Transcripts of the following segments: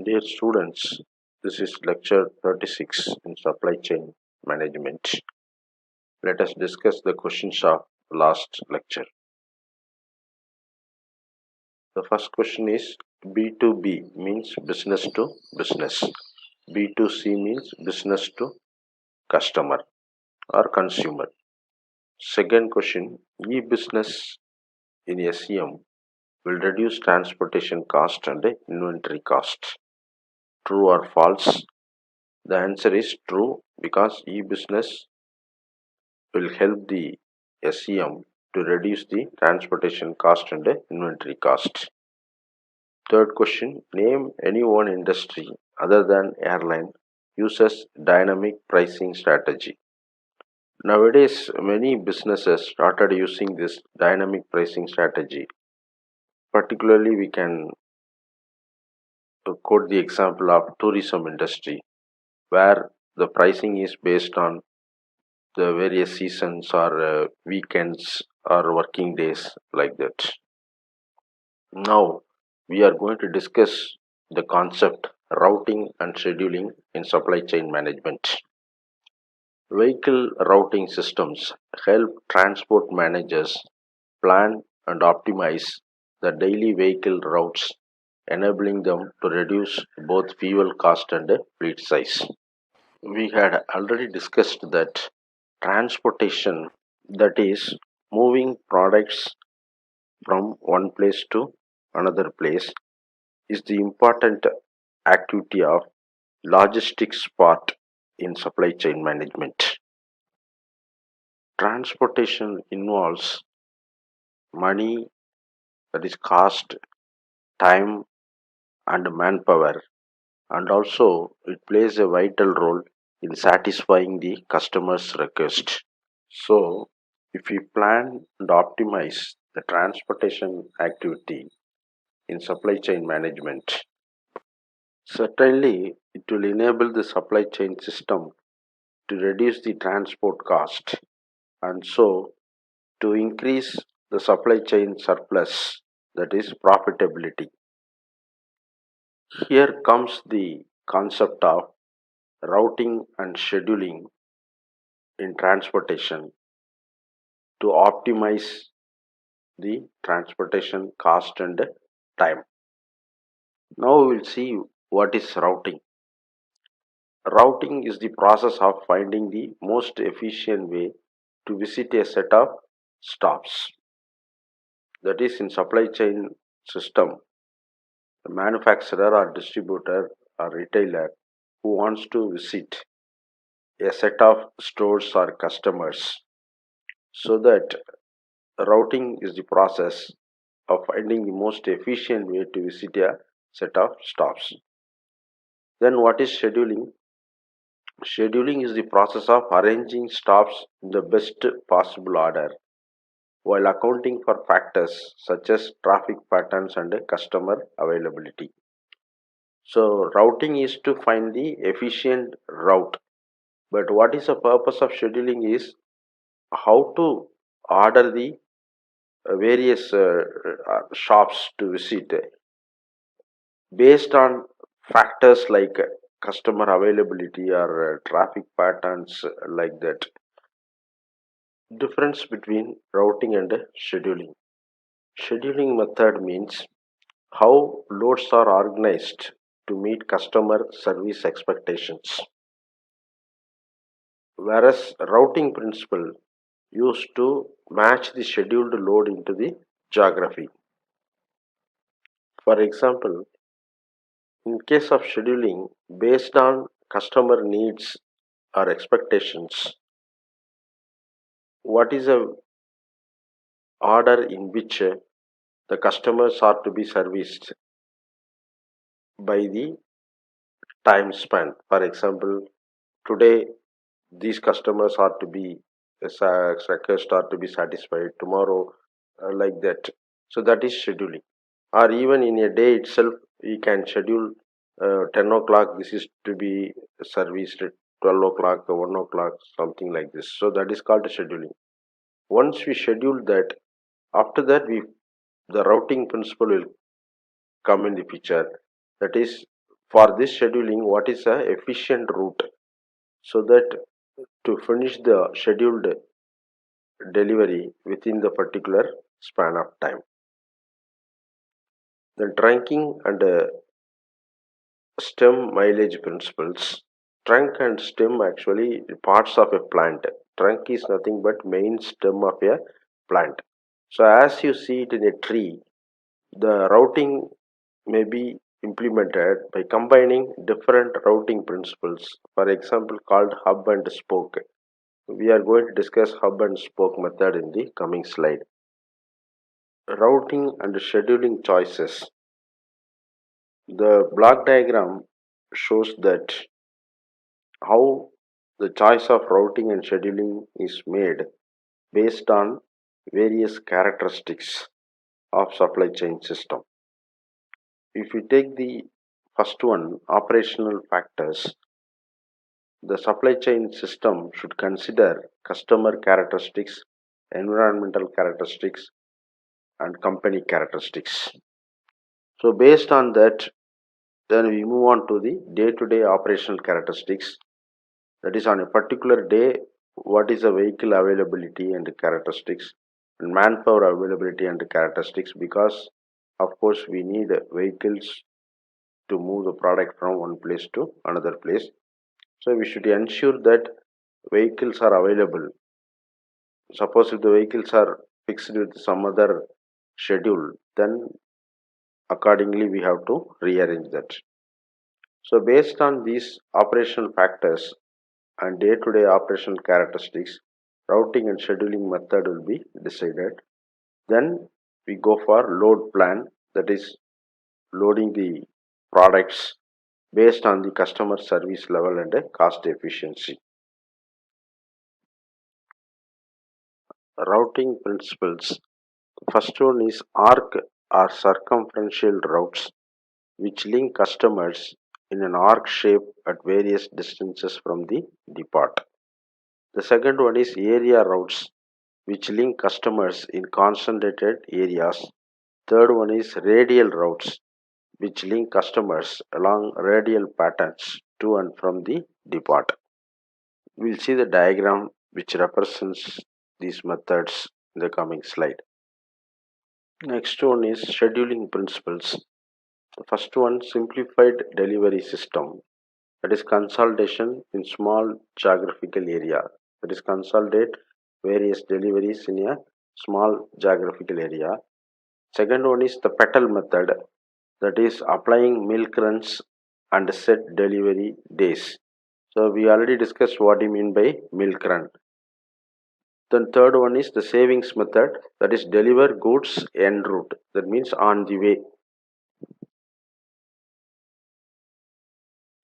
Dear students, this is lecture 36 in supply chain management. Let us discuss the questions of last lecture. The first question is B2B means business to business. B2C means business to customer or consumer. Second question, e-business in SEM will reduce transportation cost and inventory cost. True or false? The answer is true because e-business will help the SEM to reduce the transportation cost and the inventory cost. Third question, name any one industry other than airline uses dynamic pricing strategy. Nowadays, many businesses started using this dynamic pricing strategy. Particularly, we can quote the example of tourism industry, where the pricing is based on the various seasons or weekends or working days like that. Now we are going to discuss the concept routing and scheduling in supply chain management. Vehicle routing systems help transport managers plan and optimize the daily vehicle routes, enabling them to reduce both fuel cost and fleet size. We had already discussed that transportation, that is moving products from one place to another place, is the important activity of logistics part in supply chain management. Transportation involves money, that is cost, time and manpower, and also it plays a vital role in satisfying the customer's request. So if we plan and optimize the transportation activity in supply chain management, certainly it will enable the supply chain system to reduce the transport cost and so to increase the supply chain surplus, that is profitability. Here comes the concept of routing and scheduling in transportation to optimize the transportation cost and time. Now we will see what is routing. Routing is the process of finding the most efficient way to visit a set of stops. That is, in supply chain system, the manufacturer or distributor or retailer who wants to visit a set of stores or customers, so that routing is the process of finding the most efficient way to visit a set of stops. Then what is scheduling? Scheduling is the process of arranging stops in the best possible order while accounting for factors such as traffic patterns and customer availability. So routing is to find the efficient route, but what is the purpose of scheduling is how to order the various shops to visit based on factors like customer availability or traffic patterns like that. Difference between routing and scheduling. Scheduling method means how loads are organized to meet customer service expectations, whereas routing principle used to match the scheduled load into the geography. For example, in case of scheduling based on customer needs or expectations, what is a order in which the customers are to be serviced by the time span. For example, today these customers are to be request are to be satisfied tomorrow, like that. So that is scheduling. Or even in a day itself, we can schedule 10 o'clock. This is to be serviced at 12 o'clock or 1 o'clock, something like this. So that is called scheduling. Once we schedule that, after that the routing principle will come in the picture. That is, for this scheduling what is a efficient route, so that to finish the scheduled delivery within the particular span of time. Then trunking and stem mileage principles. Trunk and stem actually parts of a plant. Trunk is nothing but main stem of a plant. So as you see it in a tree, the routing may be implemented by combining different routing principles, for example called hub and spoke. We are going to discuss hub and spoke method in the coming slide. Routing and scheduling choices. The block diagram shows that how the choice of routing and scheduling is made based on various characteristics of supply chain system. If we take the first one, operational factors, the supply chain system should consider customer characteristics, environmental characteristics, and company characteristics. So based on that, then we move on to the day-to-day operational characteristics. That is, on a particular day, what is the vehicle availability and the characteristics, and manpower availability and the characteristics, because of course we need vehicles to move the product from one place to another place. So we should ensure that vehicles are available. Suppose if the vehicles are fixed with some other schedule, then accordingly we have to rearrange that. So based on these operational factors and day-to-day operational characteristics, routing and scheduling method will be decided. Then we go for load plan, that is loading the products based on the customer service level and cost efficiency. Routing principles. First one is arc or circumferential routes which link customers in an arc shape at various distances from the depot. The second one is area routes which link customers in concentrated areas. Third one is radial routes which link customers along radial patterns to and from the depot. We'll see the diagram which represents these methods in the coming slide. Next one is scheduling principles. The first one, simplified delivery system, that is consolidation in small geographical area, that is consolidate various deliveries in a small geographical area. Second one is the petal method, that is applying milk runs and set delivery days. So we already discussed what you mean by milk run. Then third one is the savings method, that is deliver goods en route, that means on the way.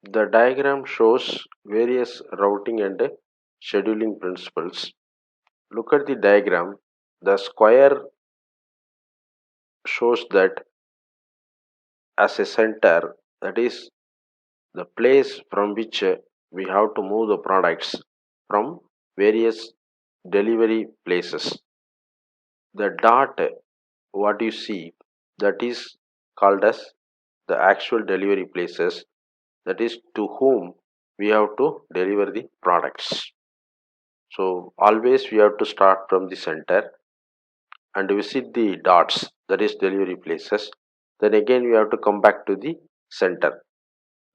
The diagram shows various routing and scheduling principles. Look at the diagram. The square shows that as a center, that is the place from which we have to move the products from various delivery places. The dot, what you see, that is called as the actual delivery places, that is to whom we have to deliver the products. So always we have to start from the center and visit the dots, that is delivery places. Then again we have to come back to the center.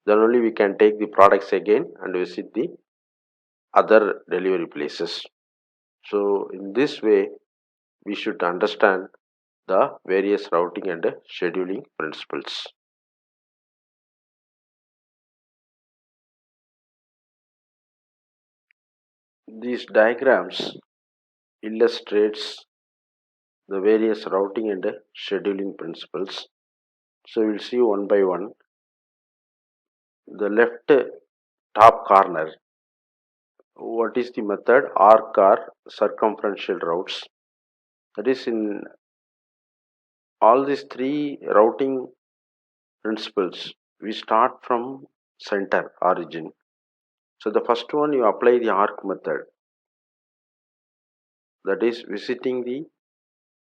Then only we can take the products again and visit the other delivery places. So in this way we should understand the various routing and scheduling principles. These diagrams illustrates the various routing and scheduling principles. So we'll see one by one. The left top corner, what is the method? Arc or circumferential routes. That is, in all these three routing principles, we start from center origin. So the first one, you apply the arc method, that is visiting the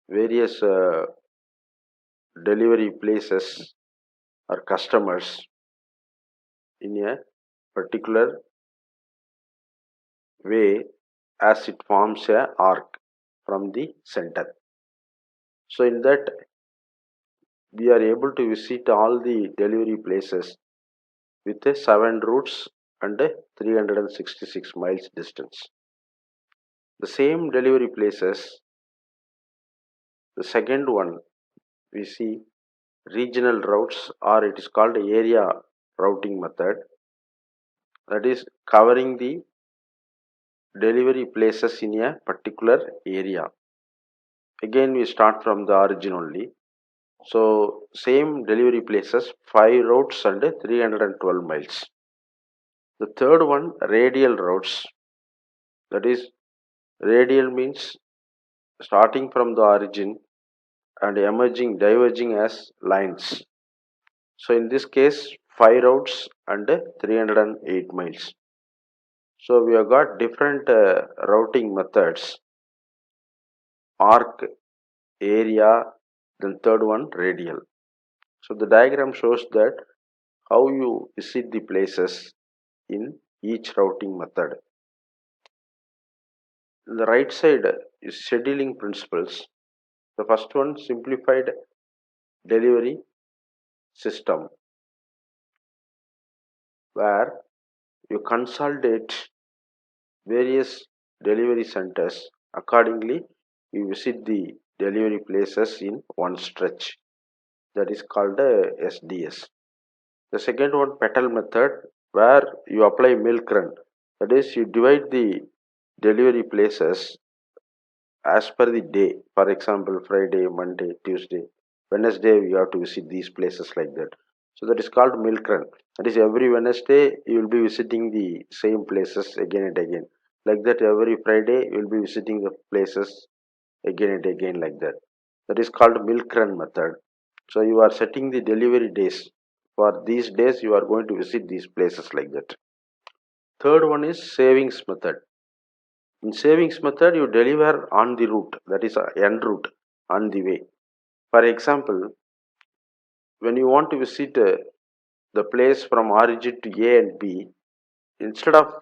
various delivery places or customers in a particular way as it forms a arc from the center. So in that we are able to visit all the delivery places with a 7 routes and a 366 miles distance. The same delivery places, the second one we see regional routes, or it is called area routing method, that is covering the delivery places in a particular area. Again we start from the origin only. So same delivery places, 5 routes and 312 miles. The third one, radial routes, that is radial means starting from the origin and emerging diverging as lines. So in this case 5 routes and 308 miles. So we have got different routing methods: arc, area, then third one radial. So the diagram shows that how you visit the places in each routing method. The right side is scheduling principles. The first one, simplified delivery system, where you consolidate various delivery centers. Accordingly, you visit the delivery places in one stretch. That is called SDS. The second one, petal method, where you apply milk run. That is, you divide the delivery places as per the day. For example, Friday, Monday, Tuesday, Wednesday, we have to visit these places like that. So that is called milk run. That is, every Wednesday you will be visiting the same places again and again. Like that, every Friday you will be visiting the places again and again like that. That is called milk run method. So you are setting the delivery days. For these days, you are going to visit these places like that. Third one is savings method. In savings method, you deliver on the route, that is en route, on the way. For example, when you want to visit the place from origin to A and B, instead of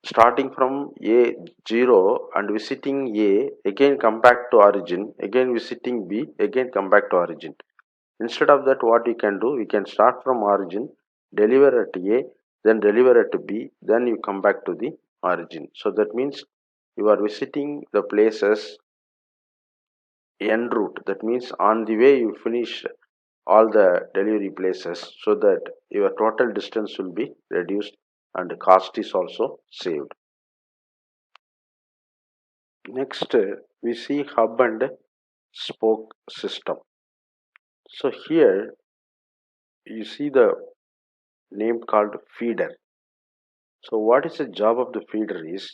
starting from A0 and visiting A, again come back to origin, again visiting B, again come back to origin. Instead of that, what we can do, we can start from origin, deliver at A, then deliver at B, then you come back to the origin. So that means you are visiting the places en route. That means on the way you finish all the delivery places, so that your total distance will be reduced and the cost is also saved. Next, we see hub and spoke system. So here you see the name called feeder. So what is the job of the feeder is,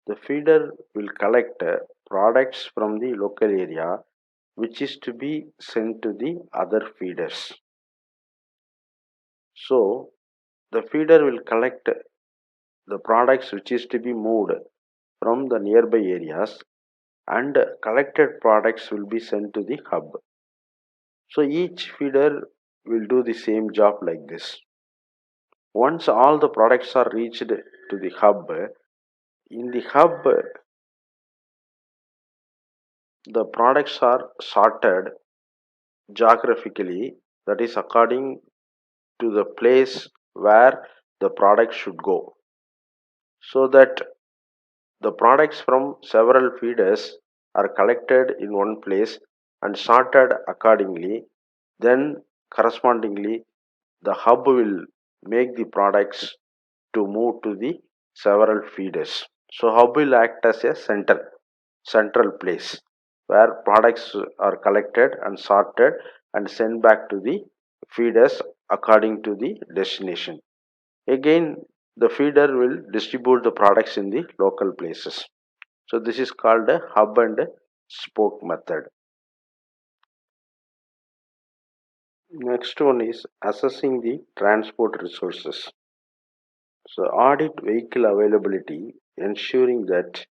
the feeder will collect products from the local area which is to be sent to the other feeders. So the feeder will collect the products which is to be moved from the nearby areas, and collected products will be sent to the hub. So each feeder will do the same job like this. Once all the products are reached to the hub, in the hub the products are sorted geographically, that is according to the place where the product should go, so that the products from several feeders are collected in one place and sorted accordingly. Then correspondingly the hub will make the products to move to the several feeders. So hub will act as a central place where products are collected and sorted and sent back to the feeders according to the destination. Again, the feeder will distribute the products in the local places. So this is called a hub and spoke method. Next one is assessing the transport resources. So audit vehicle availability, ensuring that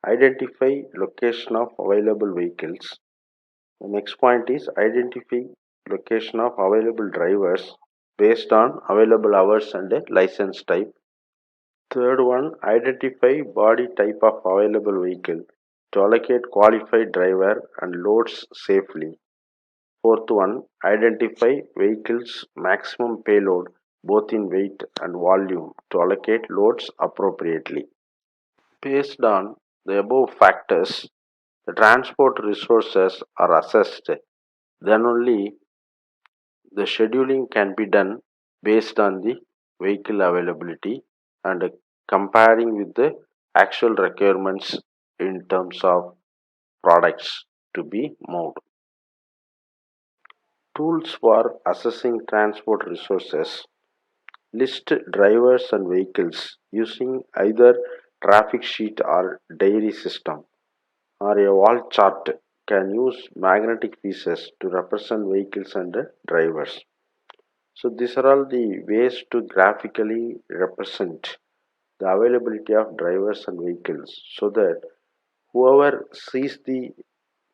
identify location of available vehicles. The next point is identify location of available drivers based on available hours and license type. Third one, identify body type of available vehicle to allocate qualified driver and loads safely. Fourth one, identify vehicle's maximum payload both in weight and volume to allocate loads appropriately. Based on the above factors, the transport resources are assessed. Then only the scheduling can be done based on the vehicle availability and comparing with the actual requirements in terms of products to be moved. Tools for assessing transport resources: list drivers and vehicles using either traffic sheet or diary system, or a wall chart can use magnetic pieces to represent vehicles and drivers. So these are all the ways to graphically represent the availability of drivers and vehicles so that whoever sees the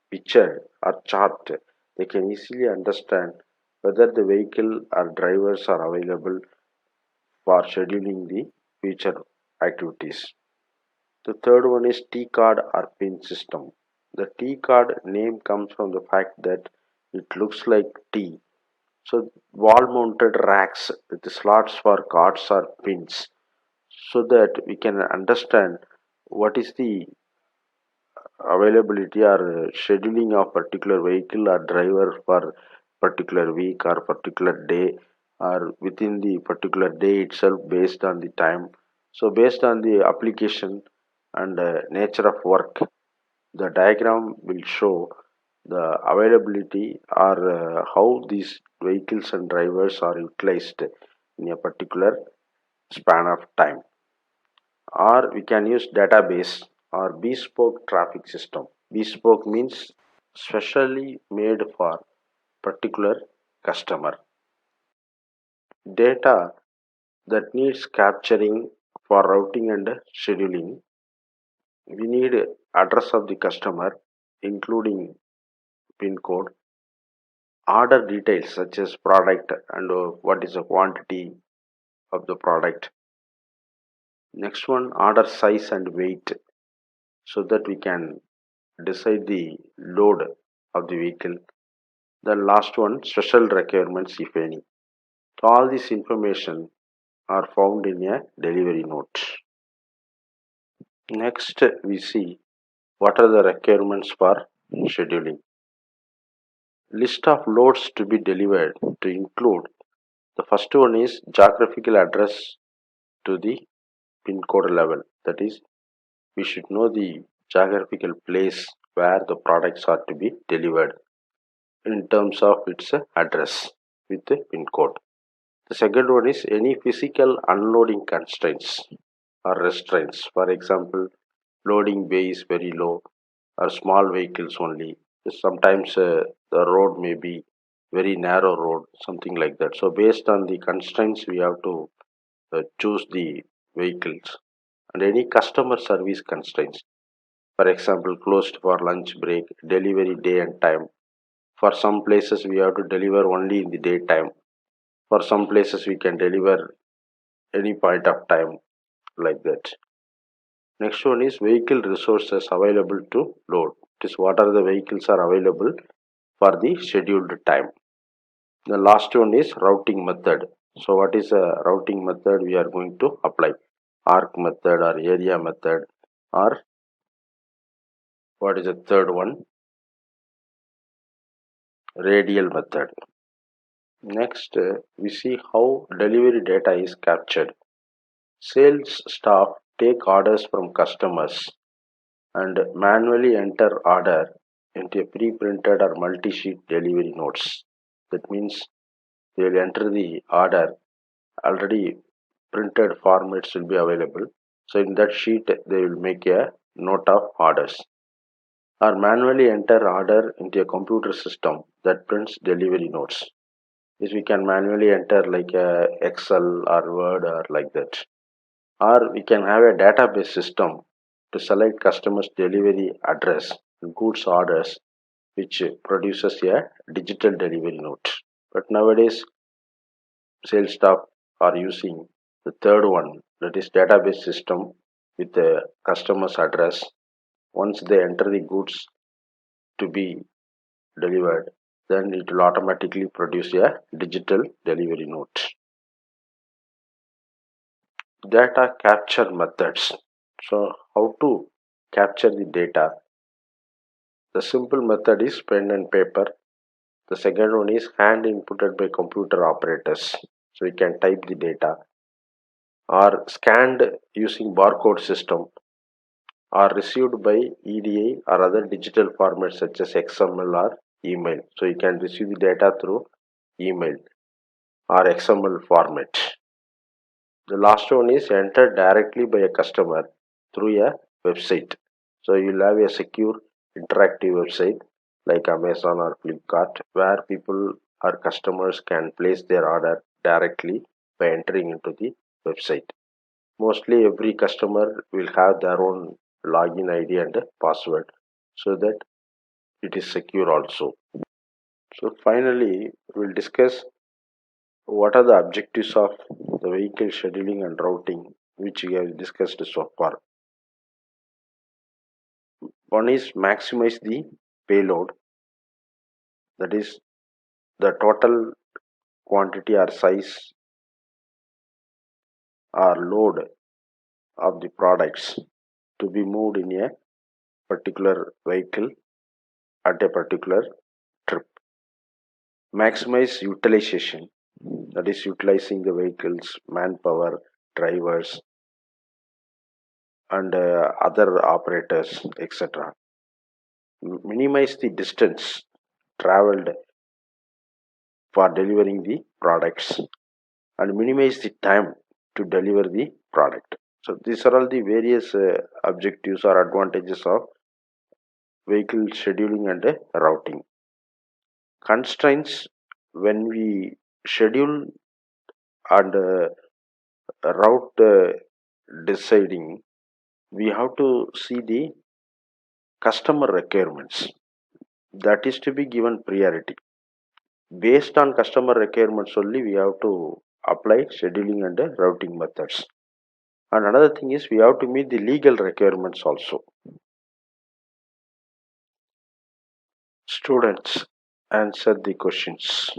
picture or chart, they can easily understand whether the vehicle or drivers are available for scheduling the future activities. The third one is T card or pin system. The T card name comes from the fact that it looks like T. So wall mounted racks with slots for cards or pins so that we can understand what is the availability or scheduling of particular vehicle or driver for particular week or particular day or within the particular day itself based on the time. So based on the application and nature of work, the diagram will show the availability or how these vehicles and drivers are utilized in a particular span of time. Or we can use database or bespoke traffic system. Bespoke means specially made for particular customer. Data that needs capturing for routing and scheduling. We need address of the customer including pin code, order details such as product and what is the quantity of the product. Next one, order size and weight so that we can decide the load of the vehicle. The last one, special requirements if any. So all this information are found in a delivery note. Next we see what are the requirements for scheduling. List of loads to be delivered to include, the first one is geographical address to the pin code level. That is, we should know the geographical place where the products are to be delivered in terms of its address with the pin code. The second one is any physical unloading constraints or restraints. For example, loading bay is very low or small vehicles only. Sometimes the road may be very narrow road, something like that. So based on the constraints, we have to choose the vehicles and any customer service constraints. For example, closed for lunch break, delivery day and time. For some places, we have to deliver only in the daytime. For some places, we can deliver any point of time like that. Next one is vehicle resources available to load. It is what are the vehicles are available for the scheduled time. The last one is routing method. So what is a routing method we are going to apply? Arc method or area method, or what is the third one? Radial method. Next, we see how delivery data is captured. Sales staff take orders from customers and manually enter order into a pre-printed or multi-sheet delivery notes. That means they will enter the order, already printed formats will be available. So in that sheet they will make a note of orders or manually enter order into a computer system that prints delivery notes. This we can manually enter like a Excel or Word or like that. Or we can have a database system to select customers delivery address and goods orders which produces a digital delivery note. But nowadays sales staff are using the third one, that is database system with the customer's address. Once they enter the goods to be delivered, then it will automatically produce a digital delivery note. Data capture methods. So, how to capture the data? The simple method is pen and paper. The second one is hand inputted by computer operators. So, you can type the data, or scanned using barcode system, or received by EDI or other digital formats such as XML or email. So, you can receive the data through email or XML format. The last one is entered directly by a customer through a website. So you'll have a secure interactive website like Amazon or Flipkart where people or customers can place their order directly by entering into the website. Mostly every customer will have their own login ID and password so that it is secure also. So finally we'll discuss what are the objectives of the vehicle scheduling and routing which we have discussed so far. One is maximize the payload, that is the total quantity or size or load of the products to be moved in a particular vehicle at a particular trip. Maximize utilization, that is utilizing the vehicles, manpower, drivers, and other operators, etc. Minimize the distance traveled for delivering the products and minimize the time to deliver the product. So these are all the various objectives or advantages of vehicle scheduling and routing. Constraints: when we schedule and route deciding, we have to see the customer requirements, that is to be given priority. Based on customer requirements only, we have to apply scheduling and routing methods. And another thing is we have to meet the legal requirements also. Students, answer the questions.